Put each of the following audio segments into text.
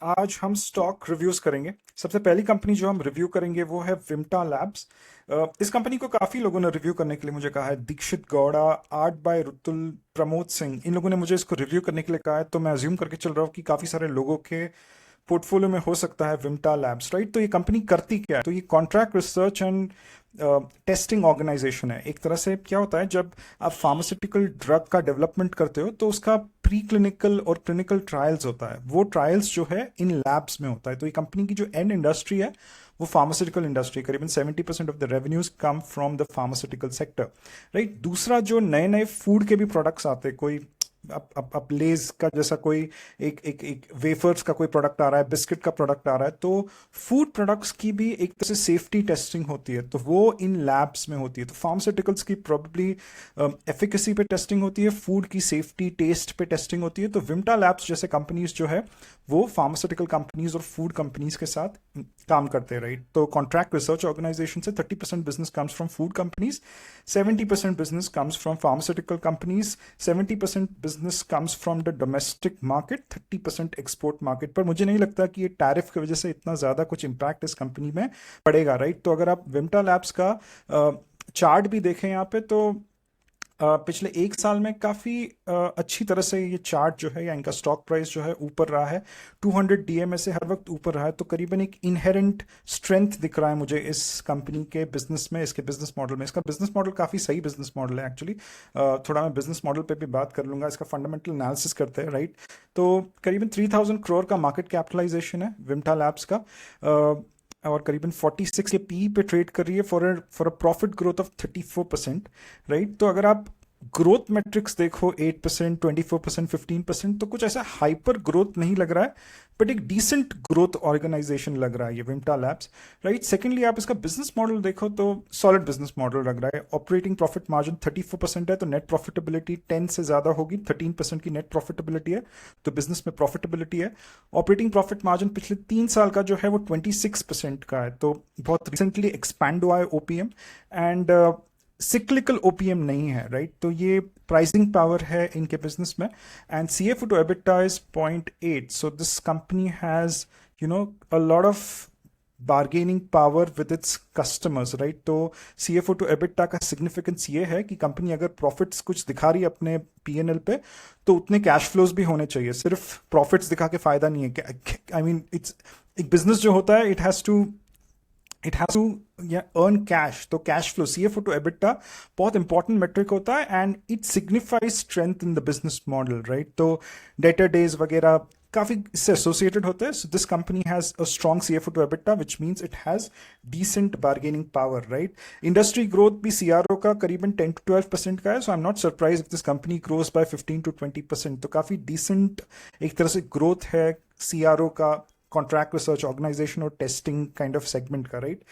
आज हम stock reviews करेंगे। सबसे पहली कंपनी जो हम रिव्यू करेंगे वो है विम्टा लैब्स। इस कंपनी को काफ़ी लोगों ने रिव्यू करने के लिए मुझे कहा है। दीक्षित गौड़ा, आर्ट बाय रुतुल, प्रमोद सिंह, इन लोगों ने मुझे इसको रिव्यू करने के लिए कहा है, तो मैं अज्यूम करके चल रहा हूँ कि काफ़ी सारे लोगों के पोर्टफोलियो में हो सकता है विम्टा लैब्स, राइट। तो ये कंपनी करती क्या है? तो ये contract research and testing organisation है। एक तरह से क्या होता है, जब आप फार्मास्यूटिकल ड्रग का डेवलपमेंट करते हो तो उसका प्री क्लिनिकल और क्लिनिकल ट्रायल्स होता है। वो ट्रायल्स जो है इन लैब्स में होता है। तो ये कंपनी की जो एंड इंडस्ट्री है वो फार्मास्यूटिकल इंडस्ट्री, करीबन 70% of the revenues come from the pharmaceutical sector, right. दूसरा, जो नए नए फूड के भी प्रोडक्ट्स आते हैं, कोई अब लेज का जैसा कोई एक एक एक वेफर्स का कोई प्रोडक्ट आ रहा है, बिस्किट का प्रोडक्ट आ रहा है, तो फूड प्रोडक्ट्स की भी एक तरह से सेफ्टी टेस्टिंग होती है, तो वो इन लैब्स में होती है। तो फार्मास्यूटिकल्स की प्रोबेबली एफिकेसी पे टेस्टिंग होती है, फूड की सेफ्टी टेस्ट पे टेस्टिंग होती है। तो विम्टा लैब्स जैसे कंपनीज जो है वो फार्मास्यूटिकल कंपनीज और फूड कंपनीज के साथ काम करते हैं, राइट। तो कॉन्ट्रैक्ट रिसर्च ऑर्गेनाइजेशन से 30% business comes from food companies, 70% business comes from pharmaceutical companies, 70% business comes from the domestic market, 30% export market. पर मुझे नहीं लगता कि ये टैरिफ की वजह से इतना ज़्यादा कुछ इम्पैक्ट इस कंपनी में पड़ेगा, राइट। तो अगर आप विम्टा लैब्स का चार्ट भी देखें यहाँ पे, तो पिछले एक साल में काफ़ी अच्छी तरह से ये चार्ट जो है या इनका स्टॉक प्राइस जो है ऊपर रहा है। 200 डीएमए से हर वक्त ऊपर रहा है, तो करीबन एक इनहेरेंट स्ट्रेंथ दिख रहा है मुझे इस कंपनी के बिजनेस में, इसके बिजनेस मॉडल में। इसका बिजनेस मॉडल काफ़ी सही बिजनेस मॉडल है एक्चुअली। थोड़ा मैं बिजनेस मॉडल पे भी बात कर लूंगा, इसका फंडामेंटल एनालिसिस करते हैं, राइट। तो करीबन 3000 करोड़ का मार्केट कैपिटलाइजेशन है विम्टा लैब्स का, और करीबन 46 के पी पे ट्रेड कर रही है for a profit growth of 34%, right. तो अगर आप ग्रोथ मैट्रिक्स देखो, 8%, 24%, 15%, तो कुछ ऐसा हाइपर ग्रोथ नहीं लग रहा है, बट एक डिसेंट ग्रोथ ऑर्गेनाइजेशन लग रहा है ये विम्टा लैब्स, राइट। सेकेंडली, आप इसका बिजनेस मॉडल देखो तो सॉलिड बिजनेस मॉडल लग रहा है। ऑपरेटिंग प्रॉफिट मार्जिन 34% है, तो नेट प्रॉफिटेबिलिटी 10 से ज़्यादा होगी, 13% की नेट प्रॉफिटेबिलिटी है, तो बिजनेस में प्रॉफिटेबिलिटी है। ऑपरेटिंग प्रॉफिट मार्जिन पिछले 3 साल का जो है वो 26% का है, तो बहुत रिसेंटली एक्सपैंड हुआ है ओपीएम, एंड सिक्लिकल ओपीएम नहीं है, राइट। तो ये प्राइसिंग पावर है इनके बिजनेस में, and CFO to EBITDA is 0.8, so this company has, a lot of bargaining power with its customers, right. तो CFO to EBITDA का सिग्निफिकेंस ये है कि कंपनी अगर प्रॉफिट्स कुछ दिखा रही है अपने P&L पे, तो उतने कैश फ्लोज भी होने चाहिए। सिर्फ प्रॉफिट्स दिखा के फायदा नहीं है। आई मीन इट्स एक बिजनेस जो होता है, इट हैज टू या अर्न कैश। तो cash flow, CFO to EBITDA बहुत इंपॉर्टेंट मेट्रिक होता है, and it signifies strength in the business model, right. तो डेटर डेज वगैरह काफी इससे एसोसिएटेड होते हैं। So this company has a strong CFO to EBITDA, which means it has decent bargaining power, right. Industry growth भी CRO का करीबन 10 to 12% का है, so I am not surprised if this company grows by 15 to 20%। तो काफी decent एक तरह से ग्रोथ है CRO का, कॉन्ट्रैक्ट रिसर्च ऑर्गेनाइजेशन और टेस्टिंग काइंड ऑफ सेगमेंट का, राइट।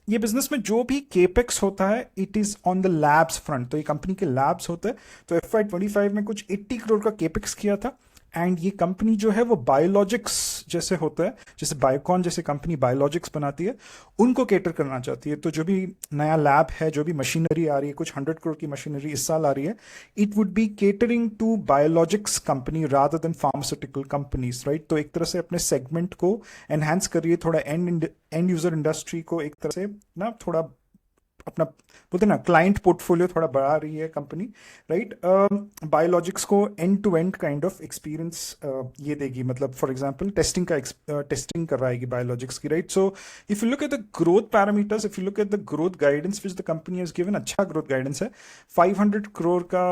ये बिजनेस में जो भी केपेक्स होता है, it is on the labs front, तो ये कंपनी के लैब्स होते हैं। तो FY 25 में कुछ 80 करोड़ का केपेक्स किया था, एंड ये कंपनी जो है वो बायोलॉजिक्स जैसे होता है, जैसे बायोकॉन जैसे कंपनी बायोलॉजिक्स बनाती है, उनको केटर करना चाहती है। तो जो भी नया लैब है, जो भी मशीनरी आ रही है, कुछ 100 करोड़ की मशीनरी इस साल आ रही है, it would be catering to biologics company rather than pharmaceutical companies, right. तो एक तरह से अपने सेगमेंट को एनहांस कर रही है, थोड़ा एंड यूजर इंडस्ट्री को एक तरह से ना थोड़ा अपना बोलते हैं ना क्लाइंट पोर्टफोलियो थोड़ा बढ़ा रही है कंपनी, राइट। बायोलॉजिक्स को and to end kind of experience ये देगी, मतलब फॉर एग्जांपल टेस्टिंग का टेस्टिंग करवाएगी बायोलॉजिक्स की, right. So if you look at the growth parameters, if you look at the growth guidance which the company has given, अच्छा growth guidance है। 500 करोड़ का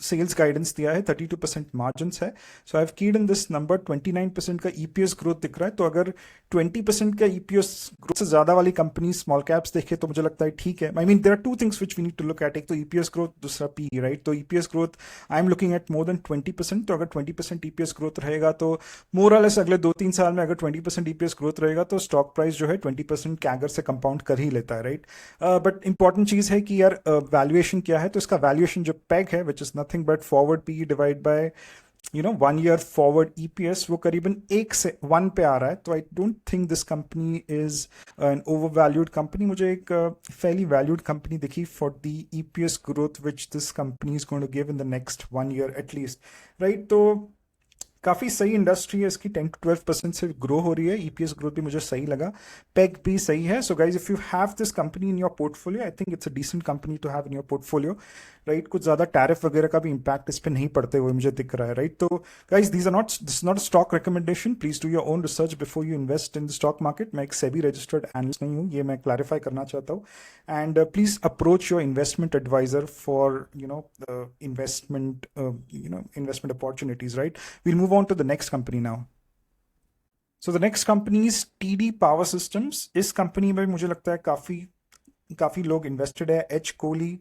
sales guidance दिया है, 32% मार्जिन है। So I have कीड in this number 29% का EPS growth दिख रहा है। तो अगर 20% का EPS ग्रोथ से ज्यादा वाली कंपनी स्मॉल कैप्स देखे तो मुझे लगता है ठीक है। I mean there are two things which we need to look at, एक तो EPS ग्रोथ, दूसरा PE, राइट। तो EPS growth I am looking at more than 20%। तो अगर 20% EPS ग्रोथ रहेगा तो मोरलेस अगले 2-3 साल में अगर 20% EPS ग्रोथ रहेगा तो स्टॉक प्राइस जो है 20% कैगर से कंपाउंड कर ही लेता है, राइट। बट इंपॉर्टेंट चीज है कि यार वैल्यूएशन क्या है, तो इसका वैल्यूएशन जो पैग है, which is nothing but forward PE divide by 1 year forward EPS, वो करीबन 1 से 1 पे आ रहा है। तो I don't think this company is an over valued company. मुझे एक फेली वैल्यूड कंपनी दिखी for the EPS growth which this company is going to give in the next 1 year at least, right. तो काफ़ी सही इंडस्ट्री है इसकी, 10 to 12% से grow हो रही है, ईपीएस ग्रोथ भी मुझे सही लगा, पेग भी सही है। So guys if you have this company in your portfolio, I think it's a decent company to have in your portfolio, right. कुछ ज़्यादा टैरिफ वगैरह का भी इम्पैक्ट इस पर नहीं पड़ते हुए मुझे दिख रहा है, राइट। तो guys this not a stock recommendation, please do your own research before you invest in the stock market. मैं एक सेबी रजिस्टर्ड एनालिस्ट नहीं हूँ, ये मैं क्लैरिफाई करना चाहता हूँ। And please approach your investment adviser for investment opportunities, right? We'll move on to the next company now. So the next company is TD Power Systems. इस कंपनी में मुझे लगता है काफी काफी लोग इन्वेस्टेड है। एच कोहली,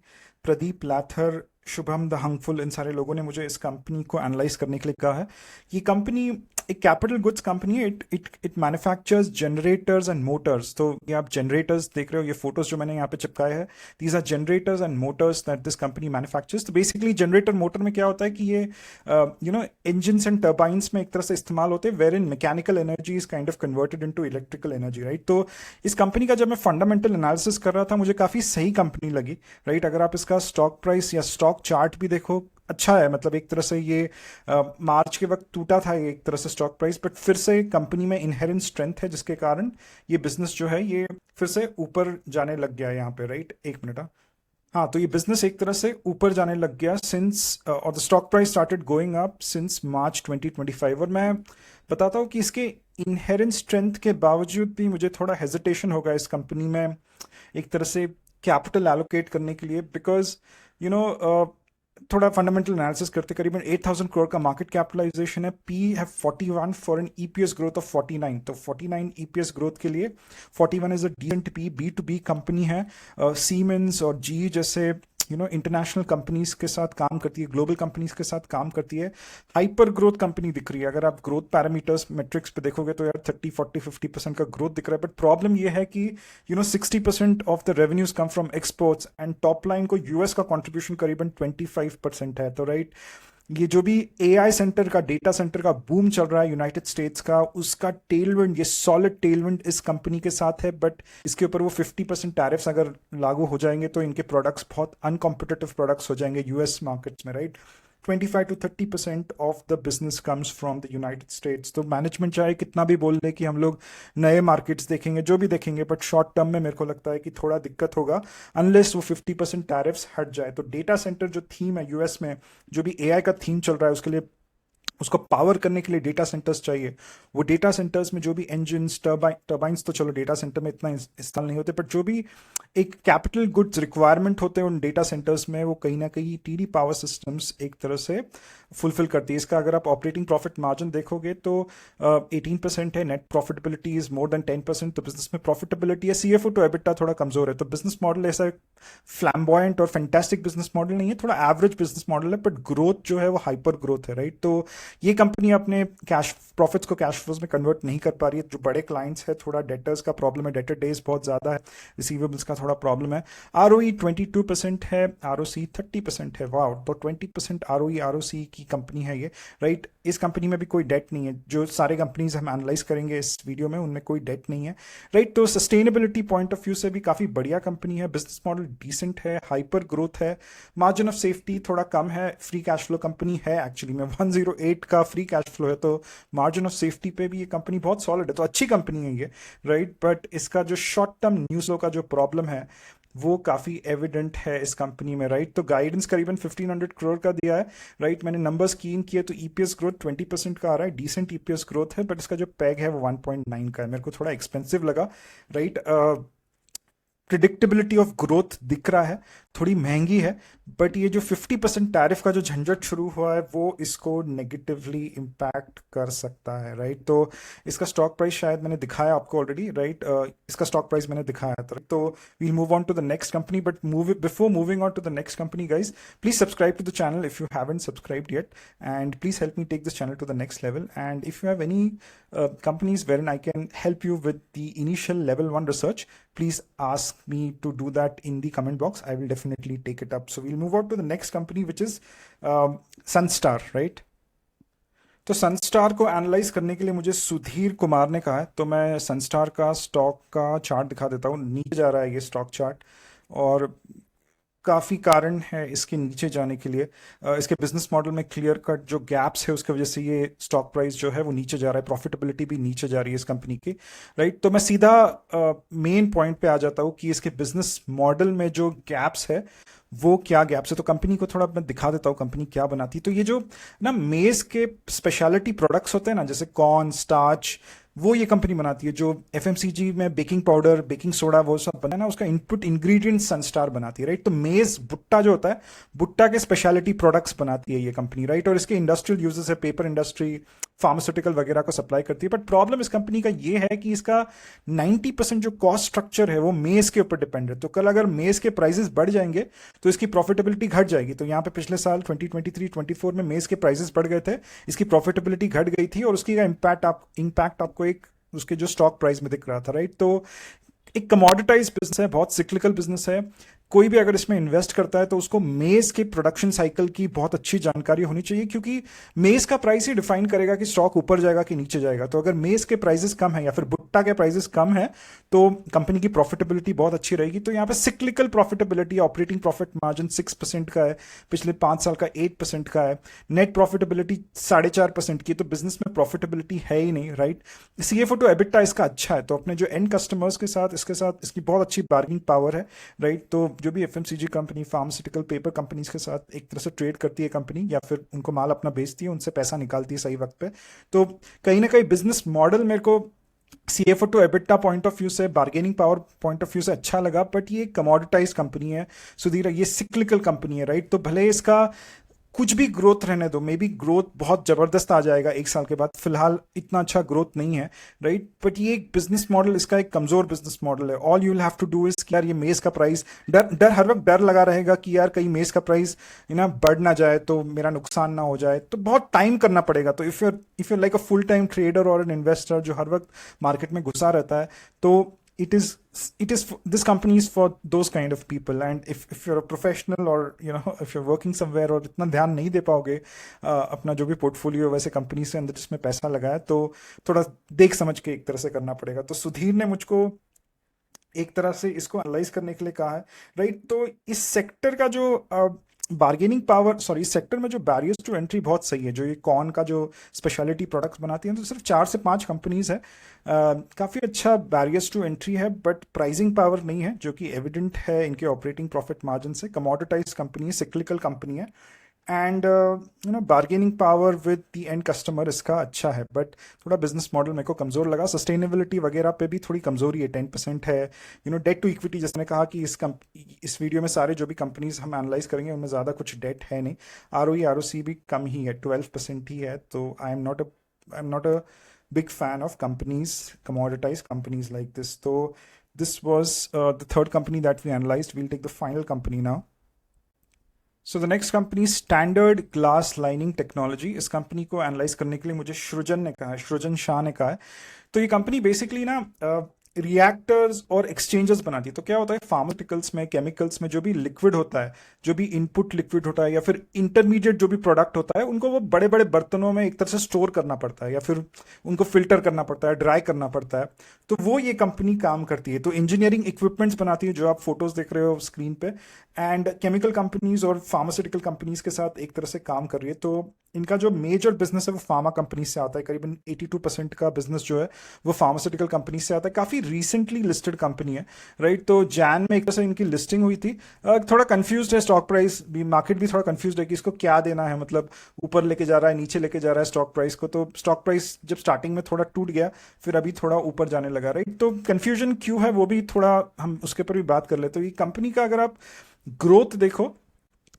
प्रदीप लाथर, शुभम द हंगफुल, इन सारे लोगों ने मुझे इस कंपनी को एनालाइज करने के लिए कहा है। ये कंपनी एक कैपिटल गुड्स कंपनी है। It manufactures generators and motors. तो ये आप जनरेटर्स देख रहे हो, ये फोटोज जो मैंने यहाँ पे चिपकाए हैं, these are generators and motors that this company manufactures. तो बेसिकली जनरेटर मोटर में क्या होता है कि ये इंजन्स एंड टर्बाइंस में एक तरह से इस्तेमाल होते हैं, where in mechanical energy is kind of converted into electrical energy, right. तो इस कंपनी का जब मैं फंडामेंटल एनालिसिस कर रहा था, मुझे काफ़ी सही कंपनी लगी, राइट। अगर आप इसका स्टॉक प्राइस या स्टॉक चार्ट भी देखो, अच्छा है। मतलब एक तरह से ये मार्च के वक्त टूटा था ये एक तरह से स्टॉक प्राइस, बट फिर से कंपनी में इनहेरेंट स्ट्रेंथ है, जिसके कारण ये बिजनेस जो है ये फिर से ऊपर जाने लग गया है यहाँ पे, राइट। एक मिनट, हाँ। तो ये बिजनेस एक तरह से ऊपर जाने लग गया सिंस, और the stock price started going up since मार्च 2025। और मैं बताता हूँ कि इसके इनहेरेंट स्ट्रेंथ के बावजूद भी मुझे थोड़ा हेजिटेशन होगा इस कंपनी में एक तरह से कैपिटल एलोकेट करने के लिए, बिकॉज यू नो थोड़ा फंडामेंटल एनालिसिस करते, करीबन 8,000 करोड़ का मार्केट कैपिटलाइजेशन है, पी है 41 for an EPS growth of 49। तो 49 ईपीएस ग्रोथ के लिए 41 is a decent P. B to B company है, सीमेंस और जी जैसे इंटरनेशनल कंपनीज के साथ काम करती है, ग्लोबल कंपनीज के साथ काम करती है। हाइपर ग्रोथ कंपनी दिख रही है। अगर आप ग्रोथ पैरामीटर्स मेट्रिक्स पे देखोगे तो यार 30, 40, 50% का ग्रोथ दिख रहा है। बट प्रॉब्लम ये है कि 60% of the revenues come from exports, and top line को यूएस का कॉन्ट्रीब्यूशन करीबन 25% है। तो राइट, ये जो भी एआई सेंटर का, डेटा सेंटर का बूम चल रहा है यूनाइटेड स्टेट्स का, उसका टेलविंड, ये सॉलिड टेलविंड इस कंपनी के साथ है। बट इसके ऊपर वो 50% टैरिफ्स अगर लागू हो जाएंगे तो इनके प्रोडक्ट्स बहुत अनकॉम्पिटिटिव प्रोडक्ट्स हो जाएंगे यूएस मार्केट्स में, right. 25 to 30% of the business comes from the United states. तो मैनेजमेंट चाहे कितना भी बोल दे कि हम लोग नए मार्केट्स देखेंगे, जो भी देखेंगे, बट शॉर्ट टर्म में मेरे को लगता है कि थोड़ा दिक्कत होगा अनलेस वो 50% टैरिफ्स हट जाए। तो डेटा सेंटर जो थीम है यूएस में, जो भी एआई का थीम चल रहा है, उसके लिए, उसको पावर करने के लिए डेटा सेंटर्स चाहिए। वो डेटा सेंटर्स में जो भी इंजन्स, टर्बाइंस तो चलो डेटा सेंटर में इतना इस्तेमाल नहीं होते, बट जो भी एक कैपिटल गुड्स रिक्वायरमेंट होते हैं उन डेटा सेंटर्स में, वो कहीं ना कहीं टीडी पावर सिस्टम्स एक तरह से फुलफिल करती है। इसका अगर आप ऑपरेटिंग प्रॉफिट मार्जिन देखोगे तो 18% है, net profitability is more than 10%। तो बिजनेस में प्रॉफिटेबिलिटी है, सीएफओ टू एबिटा थोड़ा कमजोर है। तो बिजनेस मॉडल ऐसा फ्लैम्बॉयंट और फैंटास्टिक बिजनेस मॉडल नहीं है, थोड़ा एवरेज बिजनेस मॉडल है, बट ग्रोथ जो है वो हाइपर ग्रोथ है, राइट। तो ये कंपनी अपने कैश प्रॉफिट्स को कैश फ्लोज में कन्वर्ट नहीं कर पा रही है। जो बड़े क्लाइंट्स है, थोड़ा डेटर्स का प्रॉब्लम है, डेटर डेज बहुत ज़्यादा है, रिसीवेबल्स का थोड़ा प्रॉब्लम है। आरओई 22% है, आरओसी 30% है। वाह, तो 20% आरओई आरओसी की कंपनी है ये, राइट। इस कंपनी में भी कोई डेट नहीं है। जो सारे कंपनीज हम एनालाइज करेंगे इस वीडियो में, उनमें कोई डेट नहीं है, राइट। तो सस्टेनेबिलिटी पॉइंट ऑफ व्यू से भी काफ़ी बढ़िया कंपनी है। बिजनेस मॉडल डिसेंट है, हाइपर ग्रोथ है, मार्जिन ऑफ सेफ्टी थोड़ा कम है, फ्री कैश फ्लो कंपनी है एक्चुअली में, 108 का फ्री कैश फ्लो है। तो मार्जिन ऑफ सेफ्टी पे भी ये कंपनी बहुत सॉलिड है, तो अच्छी कंपनी है ये, राइट। बट इसका जो शॉर्ट टर्म न्यूज़ फ्लो का जो प्रॉब्लम है वो काफ़ी एविडेंट है इस कंपनी में, राइट। तो गाइडेंस करीबन 1500 करोड़ का दिया है, राइट। मैंने नंबर्स कीन किए तो ईपीएस ग्रोथ 20% का आ रहा है, डिसेंट ईपीएस ग्रोथ है, बट इसका जो पैग है वो 1.9 का है। मेरे को थोड़ा एक्सपेंसिव लगा, राइट। प्रिडिक्टेबिलिटी ऑफ ग्रोथ दिख रहा है, थोड़ी महंगी है, बट ये जो 50% टैरिफ का जो झंझट शुरू हुआ है वो इसको नेगेटिवली इम्पैक्ट कर सकता है, राइट। तो इसका स्टॉक प्राइस शायद मैंने दिखाया आपको ऑलरेडी, राइट। इसका स्टॉक प्राइस मैंने दिखाया था। तो we'll move on to the next company, but before moving on to the next company, guys please subscribe to the channel if you haven't subscribed yet, and please help me take this channel to the next level. And if you have any companies wherein I can help you with the initial level 1 research, please ask me to do that in the comment box. I will definitely take it up. So we'll move on to the next company, which is Sunstar, right? तो Sunstar को analyse करने के लिए मुझे सुधीर कुमार ने कहा है, तो मैं सनस्टार का स्टॉक का चार्ट दिखा देता हूँ। नीचे जा रहा है ये स्टॉक चार्ट, और काफ़ी कारण है इसके नीचे जाने के लिए। इसके बिजनेस मॉडल में क्लियर कट जो गैप्स है उसकी वजह से ये स्टॉक प्राइस जो है वो नीचे जा रहा है, प्रॉफिटेबिलिटी भी नीचे जा रही है इस कंपनी की। राइट, तो मैं सीधा मेन पॉइंट पे आ जाता हूँ कि इसके बिजनेस मॉडल में जो गैप्स है वो क्या गैप्स है। तो कंपनी को थोड़ा मैं दिखा देता हूँ कंपनी क्या बनाती है। तो ये जो ना मेज के स्पेशलिटी प्रोडक्ट्स होते हैं ना, जैसे कॉर्न स्टार्च, वो ये कंपनी बनाती है। जो एफएमसीजी में बेकिंग पाउडर बेकिंग सोडा वो सब बना है ना, उसका इनपुट इंग्रेडिएंट सनस्टार बनाती है। राइट, तो मेज भुट्टा जो होता है, भुट्टा के स्पेशलिटी प्रोडक्ट्स बनाती है ये कंपनी। राइट, और इसके इंडस्ट्रियल यूजेस है, पेपर इंडस्ट्री, फार्मास्यूटिकल वगैरह को सप्लाई करती है। बट प्रॉब्लम इस कंपनी का ये है कि इसका 90% जो कॉस्ट स्ट्रक्चर है वो मेज के ऊपर डिपेंड है। तो कल अगर मेज के प्राइसेस बढ़ जाएंगे तो इसकी प्रॉफिटेबिलिटी घट जाएगी। तो यहाँ पे पिछले साल 2023-24 में मेज के प्राइसेस बढ़ गए थे, इसकी प्रॉफिटेबिलिटी घट गई थी, और उसकी इम्पैक्ट आपको एक उसके जो स्टॉक प्राइस में दिख रहा था। राइट, तो एक कमोडिटाइज बिजनेस है, बहुत सिक्लिकल बिजनेस है। कोई भी अगर इसमें इन्वेस्ट करता है तो उसको मेज के प्रोडक्शन साइकिल की बहुत अच्छी जानकारी होनी चाहिए, क्योंकि मेज का प्राइस ही डिफाइन करेगा कि स्टॉक ऊपर जाएगा कि नीचे जाएगा। तो अगर मेज के प्राइसेस कम है या फिर भुट्टा के प्राइसेस कम है तो कंपनी की प्रॉफिटेबिलिटी बहुत अच्छी रहेगी। तो यहाँ पे cyclical profitability, operating profit margin 6% का है, पिछले 5 साल का 8% का है, नेट प्रॉफिटेबिलिटी 4.5% की। तो बिजनेस में प्रॉफिटेबिलिटी है ही नहीं। राइट, सीएफओ टू एबिटा इसका अच्छा है, तो अपने जो एंड कस्टमर्स के साथ इसकी बहुत अच्छी बार्गेनिंग पावर है। राइट, तो जो भी FMCG company, pharmaceutical, paper companies के साथ एक तरह से ट्रेड करती है कंपनी, या फिर उनको माल अपना बेचती है, उनसे पैसा निकालती है सही वक्त पे। तो कहीं ना कहीं बिजनेस मॉडल मेरे को CFO to EBITDA point of view से, bargaining power point of view से अच्छा लगा। बट ये कमोडिटाइज कंपनी है सुधीर, ये सिक्लिकल कंपनी है। राइट, तो भले इसका कुछ भी ग्रोथ रहने दो, मे बी ग्रोथ बहुत जबरदस्त आ जाएगा 1 साल के बाद, फिलहाल इतना अच्छा ग्रोथ नहीं है। राइट, बट ये एक बिजनेस मॉडल, इसका एक कमजोर बिजनेस मॉडल है। All you will have to do is कि यार ये मेज का प्राइस, डर हर वक्त डर लगा रहेगा कि यार कहीं मेज का प्राइस ना बढ़ ना जाए तो मेरा नुकसान ना हो जाए। तो बहुत टाइम करना पड़ेगा। तो if you like a full time trader और एन इन्वेस्टर जो हर वक्त मार्केट में घुसा रहता है, तो it is this company is for those kind of people. And if you're a professional, or if you're working somewhere और इतना ध्यान नहीं दे पाओगे अपना जो भी पोर्टफोलियो वैसे कंपनी से अंदर जिसमें पैसा लगाया, तो थोड़ा देख समझ के एक तरह से करना पड़ेगा। तो सुधीर ने मुझको एक तरह से इसको एनालाइज करने के लिए कहा है। राइट, तो इस सेक्टर का जो बार्गेनिंग पावर, सॉरी, इस सेक्टर में जो बैरियर्स टू एंट्री बहुत सही है। जो ये कॉर्न का जो स्पेशलिटी प्रोडक्ट्स बनाती हैं, तो सिर्फ 4 से 5 कंपनीज है। काफ़ी अच्छा बैरियर्स टू एंट्री है, बट प्राइसिंग पावर नहीं है, जो कि एविडेंट है इनके ऑपरेटिंग प्रॉफिट मार्जिन से। कमोडिटाइज कंपनी है, सिक्लिकल कंपनी है, and bargaining power with the end customer इसका अच्छा है। बट थोड़ा बिजनेस मॉडल मेरे को कमजोर लगा। सस्टेनेबिलिटी वगैरह पे भी थोड़ी कमजोरी है, 10% है। डेट टू इक्विटी, जिसने कहा कि इस वीडियो में सारे जो भी कंपनीज हम एनालाइज करेंगे उनमें ज़्यादा कुछ डेट है नहीं। आरओई आरओसी भी कम ही है, 12% ही है। तो आई am not a big fan of companies, commoditized companies like this. So this was the third company that we analyzed. We'll take the final company now. So the next company is Standard Glass Lining Technology. इस company को analyse करने के लिए मुझे सृजन शाह ने कहा है। तो ये कंपनी बेसिकली ना रिएक्टर्स और एक्सचेंजर्स बनाती है। तो क्या होता है, फार्मास्यूटिकल्स में, केमिकल्स में जो भी लिक्विड होता है, जो भी इनपुट लिक्विड होता है, या फिर इंटरमीडिएट जो भी प्रोडक्ट होता है, उनको वो बड़े बड़े बर्तनों में एक तरह से स्टोर करना पड़ता है, या फिर उनको फिल्टर करना पड़ता है, ड्राई करना पड़ता है। तो वो ये कंपनी काम करती है। तो इंजीनियरिंग इक्विपमेंट्स बनाती है, जो आप फोटोज देख रहे हो स्क्रीन पे, एंड केमिकल कंपनीज और फार्मास्यूटिकल कंपनीज के साथ एक तरह से काम कर रही है। तो इनका जो मेजर बिजनेस है वो फार्मा कंपनी से आता है। करीबन 82% का बिजनेस जो है वो फार्मास्यूटिकल कंपनी से आता है। काफ़ी रिसेंटली लिस्टेड कंपनी है। राइट, तो जैन में एक तरह से इनकी लिस्टिंग हुई थी। थोड़ा कंफ्यूज है स्टॉक प्राइस भी, मार्केट भी थोड़ा कंफ्यूज है कि इसको क्या देना है, मतलब ऊपर लेके जा रहा है, नीचे लेके जा रहा है स्टॉक प्राइस को। तो स्टॉक प्राइस जब स्टार्टिंग में थोड़ा टूट गया, फिर अभी थोड़ा ऊपर जाने लगा। राइट, तो कंफ्यूजन क्यों है वो भी थोड़ा हम उसके ऊपर भी बात कर लेते हैं। ये कंपनी का अगर आप ग्रोथ देखो,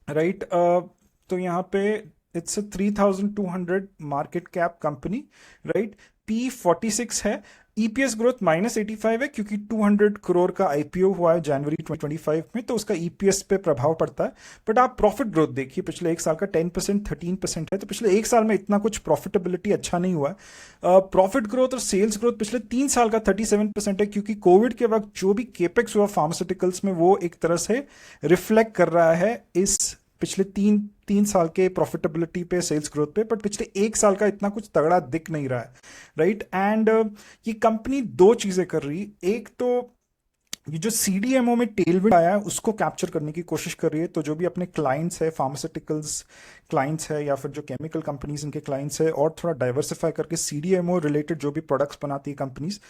राइट, तो यहाँ पे it's 3200 market cap company. Right, P46 है। ईपीएस ग्रोथ -85 है, क्योंकि 200 करोड़ का आईपीओ हुआ है जनवरी 2025 में, तो उसका ईपीएस पे प्रभाव पड़ता है। बट आप प्रॉफिट ग्रोथ देखिए, पिछले 1 साल का 10%, 13% है। तो पिछले 1 साल में इतना कुछ प्रॉफिटेबिलिटी अच्छा नहीं हुआ है। प्रॉफिट ग्रोथ और सेल्स ग्रोथ पिछले 3 साल का 37% है, क्योंकि कोविड के वक्त जो भी केपेक्स हुआ फार्मास्यूटिकल्स में, वो एक तरह से रिफ्लेक्ट कर रहा है इस पिछले तीन साल के प्रॉफिटेबिलिटी पे, सेल्स ग्रोथ पे। बट पिछले 1 साल का इतना कुछ तगड़ा दिख नहीं रहा है। राइट, एंड ये कंपनी 2 चीजें कर रही। एक तो ये जो सीडीएमओ में टेलविंड आया है उसको कैप्चर करने की कोशिश कर रही है। तो जो भी अपने क्लाइंट्स है, फार्मास्यूटिकल्स क्लाइंट्स है या फिर जो केमिकल कंपनीज इनके क्लाइंट्स है, और थोड़ा डाइवर्सिफाई करके सीडीएमओ रिलेटेड जो भी प्रोडक्ट्स बनाती है कंपनीज,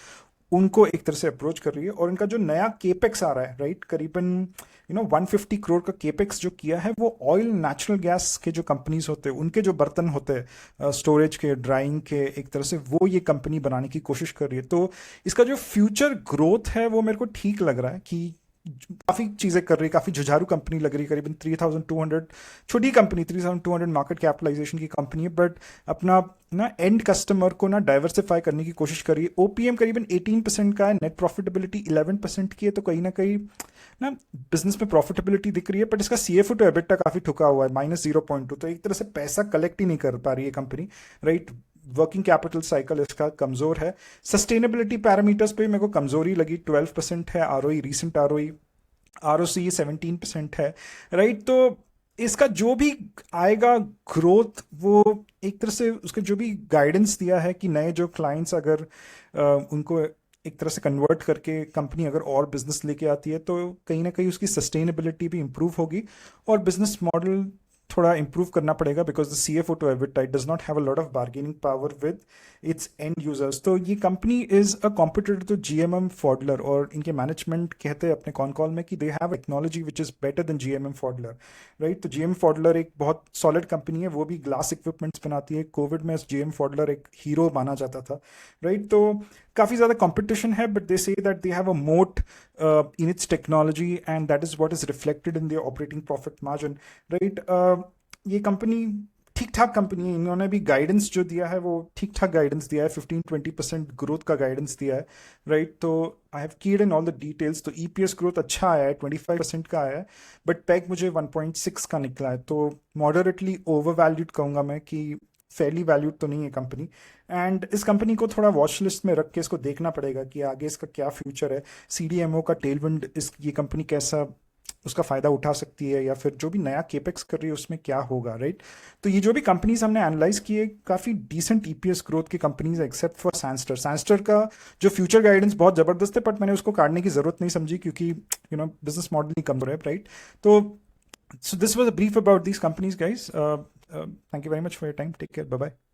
उनको एक तरह से अप्रोच कर रही है। और इनका जो नया केपेक्स आ रहा है, राइट, करीबन 150 करोड़ का केपेक्स जो किया है, वो ऑयल नेचुरल गैस के जो कंपनीज होते हैं उनके जो बर्तन होते हैं स्टोरेज के, ड्राइंग के, एक तरह से वो ये कंपनी बनाने की कोशिश कर रही है। तो इसका जो फ्यूचर ग्रोथ है वो मेरे को ठीक लग रहा है कि काफी चीजें कर रही है, काफी जुझारू कंपनी लग रही है। करीबन 3200, छोटी कंपनी, 3200 मार्केट कैपिटलाइजेशन की कंपनी है, बट अपना ना एंड कस्टमर को ना डाइवर्सिफाई करने की कोशिश कर रही है। ओपीएम करीबन 18% का है, नेट प्रॉफिटेबिलिटी 11% की है। तो कहीं ना कहीं ना बिजनेस में प्रॉफिटेबिलिटी दिख रही है, बट इसका सीएफओ टू एबिटा काफी ठुका हुआ है, -0.2। तो एक तरह से पैसा कलेक्ट ही नहीं कर पा रही है company, right. Working capital cycle इसका कमजोर है। सस्टेनेबिलिटी पैरामीटर्स पे मेरे को कमजोरी लगी। 12% है आरओई, रीसेंट आरओई, आरओसी 17% है, राइट। तो इसका जो भी आएगा ग्रोथ, वो एक तरह से उसका जो भी गाइडेंस दिया है कि नए जो क्लाइंट्स अगर उनको एक तरह से कन्वर्ट करके कंपनी अगर और बिजनेस लेके आती है, तो कहीं ना कहीं उसकी सस्टेनेबिलिटी भी इंप्रूव होगी और बिजनेस मॉडल थोड़ा इंप्रूव करना पड़ेगा, because the CFO to EBITDA does not have a lot of bargaining power with its end users. तो ये company is a competitor to GMM Pfaudler, और इनके मैनेजमेंट कहते हैं अपने कॉन कॉल में कि they have technology which is better than GMM Pfaudler, right. तो जीएम फॉडलर एक बहुत सॉलिड कंपनी है, वो भी ग्लास इक्विपमेंट्स बनाती है। कोविड में जीएम फॉडलर एक हीरो माना जाता था, राइट। तो काफी ज्यादा कंपटीशन है, but they say that they have a मोट in its technology, and that is what is reflected in their operating profit margin, right. ये कंपनी ठीक ठाक कंपनी है। इन्होंने भी गाइडेंस जो दिया है वो ठीक ठाक गाइडेंस दिया है, 15-20% ग्रोथ का गाइडेंस दिया है, राइट। तो आई हैव कीड इन ऑल द डिटेल्स। तो ईपीएस ग्रोथ अच्छा आया है, 25% का आया है, बट पैक मुझे 1.6 का निकला है। तो मॉडरेटली ओवर वैल्यूड कहूंगा मैं, कि फेयरली वैल्यूड तो नहीं है कंपनी। एंड इस कंपनी को थोड़ा वॉच लिस्ट में रख के इसको देखना पड़ेगा कि आगे इसका क्या फ्यूचर है। सीडीएमओ का टेलविंड, इस ये कंपनी कैसा उसका फायदा उठा सकती है, या फिर जो भी नया केपेक्स कर रही है उसमें क्या होगा, राइट। तो ये जो भी कंपनीज हमने एनालाइज किए, काफी डिसेंट ईपीएस ग्रोथ की कंपनीज है, एक्सेप्ट फॉर सैनस्टर। सैनस्टर का जो फ्यूचर गाइडेंस बहुत जबरदस्त है, बट मैंने उसको काटने की जरूरत नहीं समझी, क्योंकि बिजनेस मॉडल ही कमजोर है, राइट। तो so this was a brief about these companies, guys. Thank you very much for your time. Take care. Bye bye.